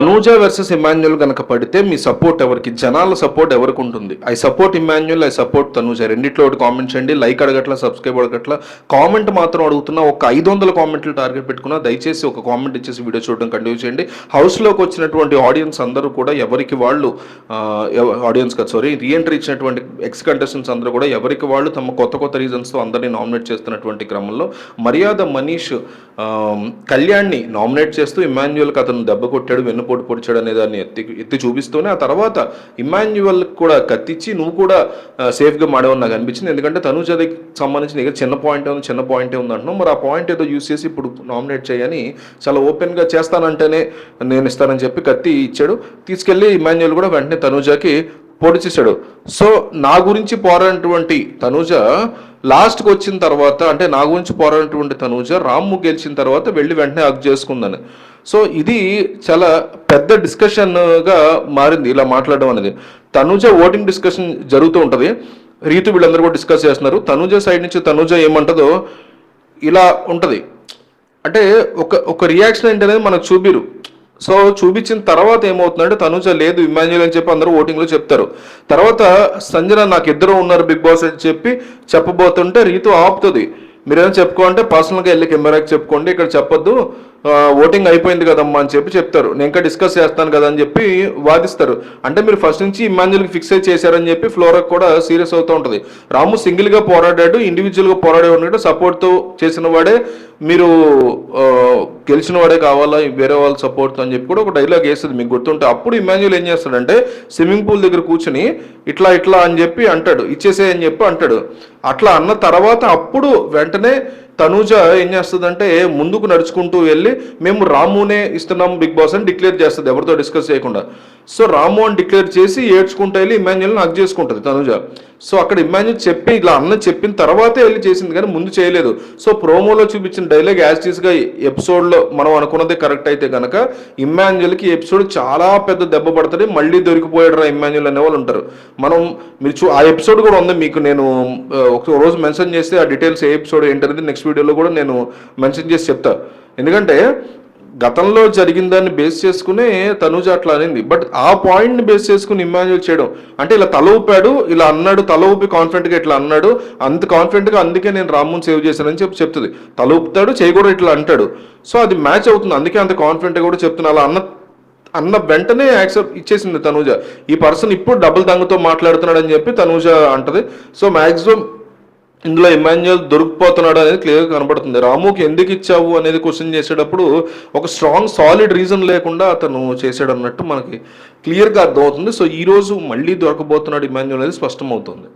Tanuja versus Emmanuel కనుక పడితే మీ support ఎవరికి, జనాల సపోర్ట్ ఎవరికి ఉంటుంది? I support Emmanuel, I support Tanuja, రెండిట్లో ఒకటి కామెంట్ చేయండి. లైక్ అడగట్లా, సబ్స్క్రైబ్ అడగట్లా, కామెంట్ మాత్రం అడుగుతున్నా. ఒక 500 కామెంట్లు టార్గెట్ పెట్టుకున్నా. దయచేసి ఒక కామెంట్ ఇచ్చేసి వీడియో చూడడం కంటిన్యూ చేయండి. హౌస్లోకి వచ్చినటువంటి ఆడియన్స్ అందరూ కూడా ఎవరికి వాళ్ళు రీఎంట్రీ ఇచ్చినటువంటి ఎక్స్ కంటెస్టెంట్స్ అందరూ కూడా ఎవరికి వాళ్ళు తమ కొత్త రీజన్స్తో అందరినీ నామినేట్ చేస్తున్నటువంటి క్రమంలో మర్యాద మనీష్ కళ్యాణ్ని నామినేట్ చేస్తూ ఇమాన్యుల్కి అతను దెబ్బ కొట్టాడు, వెన్నుపోటు పొడిచాడు అనే దాన్ని ఎత్తి చూపిస్తూనే ఆ తర్వాత ఇమాన్యువల్ కూడా కత్తిచ్చి నువ్వు కూడా సేఫ్గా మాడేవని నాకు అనిపించింది. ఎందుకంటే తనూజకి సంబంధించిన దగ్గర చిన్న పాయింటే ఉంది అంటున్నాం. మరి ఆ పాయింట్ ఏదో యూస్ చేసి ఇప్పుడు నామినేట్ చేయని చాలా ఓపెన్గా చేస్తానంటేనే నేను ఇస్తానని చెప్పి కత్తి ఇచ్చాడు. తీసుకెళ్ళి ఇమాన్యువల్ కూడా వెంటనే తనూజకి పొడిచేశాడు. సో నా గురించి పోరాడినటువంటి తనూజ లాస్ట్కి వచ్చిన తర్వాత, అంటే నా గురించి పోరాడినటువంటి తనూజ రాము గెలిచిన తర్వాత వెళ్ళి వెంటనే హగ్ చేసుకుందని. సో ఇది చాలా పెద్ద డిస్కషన్గా మారింది ఇలా మాట్లాడడం అనేది. తనూజ ఓటింగ్ డిస్కషన్ జరుగుతూ ఉంటుంది, రీతు వీళ్ళందరూ కూడా డిస్కస్ చేస్తున్నారు. తనూజ సైడ్ నుంచి తనూజ ఏమంటుందో ఇలా ఉంటుంది. అంటే ఒక రియాక్షన్ ఏంటనేది మనకు చూపిరు. సో చూపించిన తర్వాత ఏమవుతుందంటే తనూజ లేదు ఇమాన్యుల్ అని చెప్పి అందరూ ఓటింగ్లో చెప్తారు. తర్వాత సంజన నాకు ఇద్దరు ఉన్నారు బిగ్ బాస్ అని చెప్పి చెప్పబోతుంటే రీతు ఆపుతుంది. మీరేమైనా చెప్పుకోంటే పర్సనల్గా వెళ్ళి కెమెరాకి చెప్పుకోండి, ఇక్కడ చెప్పొద్దు, ఓటింగ్ అయిపోయింది కదమ్మా అని చెప్పి చెప్తారు. నేను ఇంకా డిస్కస్ చేస్తాను కదా అని చెప్పి వాదిస్తారు. అంటే మీరు ఫస్ట్ నుంచి ఇమాన్యుల్కి ఫిక్స్ అయి చేశారని చెప్పి ఫ్లోరాకి కూడా సీరియస్ అవుతూ ఉంటుంది. రాము సింగిల్గా పోరాడాడు, ఇండివిజువల్గా పోరాడే ఉన్నాడు, సపోర్ట్తో చేసిన వాడే మీరు గెలిచిన వాడే కావాలా వేరే వాళ్ళ సపోర్ట్తో అని చెప్పి కూడా ఒక డైలాగ్ వేస్తుంది మీకు గుర్తుంటే. అప్పుడు ఇమాన్యుల్ ఏం చేస్తాడంటే స్విమ్మింగ్ పూల్ దగ్గర కూర్చుని ఇట్లా అని చెప్పి అంటాడు, ఇచ్చేసే అని చెప్పి అంటాడు. అట్లా అన్న తర్వాత అప్పుడు వెంటనే తనూజ ఏం చేస్తుందంటే ముందుకు నడుచుకుంటూ వెళ్ళి మేము రామునే ఇస్తున్నాం బిగ్ బాస్ అని డిక్లేర్ చేస్తుంది, ఎవరితో డిస్కస్ చేయకుండా. సో రాము అని డిక్లేర్ చేసి ఏడ్చుకుంటూ వెళ్ళి ఇమాన్యుల్ని హగ్ చేసుకుంటుంది తనూజ. సో అక్కడ ఇమాన్యుల్ చెప్పి ఇలా అన్న చెప్పిన తర్వాతే వెళ్ళి చేసింది కానీ ముందు చేయలేదు. సో ప్రోమోలో చూపించిన డైలాగ్ యాజ్ టీస్గా ఎపిసోడ్లో మనం అనుకున్నదే కరెక్ట్ అయితే కనుక ఇమాన్యుల్కి ఎపిసోడ్ చాలా పెద్ద దెబ్బ పడుతుంది. మళ్ళీ దొరికిపోయాడు రా ఇమాన్యుల్ అనే వాళ్ళు ఉంటారు. మీరు ఆ ఎపిసోడ్ కూడా ఉంది, మీకు నేను ఒక రోజు మెన్షన్ చేస్తే ఆ డీటెయిల్స్ ఏ ఎపిసోడ్ ఏంటనేది నెక్స్ట్ వీడియోలో కూడా నేను మెన్షన్ చేసి చెప్తా. ఎందుకంటే గతంలో జరిగిన దాన్ని బేస్ చేసుకునే తనూజ అట్లా అనింది. బట్ ఆ పాయింట్ని బేస్ చేసుకుని ఇమాన్యుల్ చేయడం అంటే ఇలా తల ఊపాడు, ఇలా అన్నాడు, తల ఊపి కాన్ఫిడెంట్గా ఇట్లా అన్నాడు, అంత కాన్ఫిడెంట్గా అందుకే నేను రాముని సేవ్ చేశానని చెప్తుంది. తల ఊపుతాడు, చేయి కూడా ఇట్లా అంటాడు. సో అది మ్యాచ్ అవుతుంది, అందుకే అంత కాన్ఫిడెంట్గా కూడా చెప్తున్నా. అలా అన్న వెంటనే యాక్సెప్ట్ ఇచ్చేసింది తనూజ. ఈ పర్సన్ ఇప్పుడు డబుల్ దంగతో మాట్లాడుతున్నాడు అని చెప్పి తనూజ అంటది. సో మ్యాక్సిమం ఇందులో ఇమాన్యుల్ దొరికిపోతున్నాడు అనేది క్లియర్గా కనబడుతుంది. రాముకి ఎందుకు ఇచ్చావు అనేది క్వశ్చన్ చేసేటప్పుడు ఒక స్ట్రాంగ్ సాలిడ్ రీజన్ లేకుండా అతను చేశాడు అన్నట్టు మనకి క్లియర్గా అర్థమవుతుంది. సో ఈరోజు మళ్ళీ దొరకబోతున్నాడు ఇమాన్యుల్ అనేది స్పష్టమవుతుంది.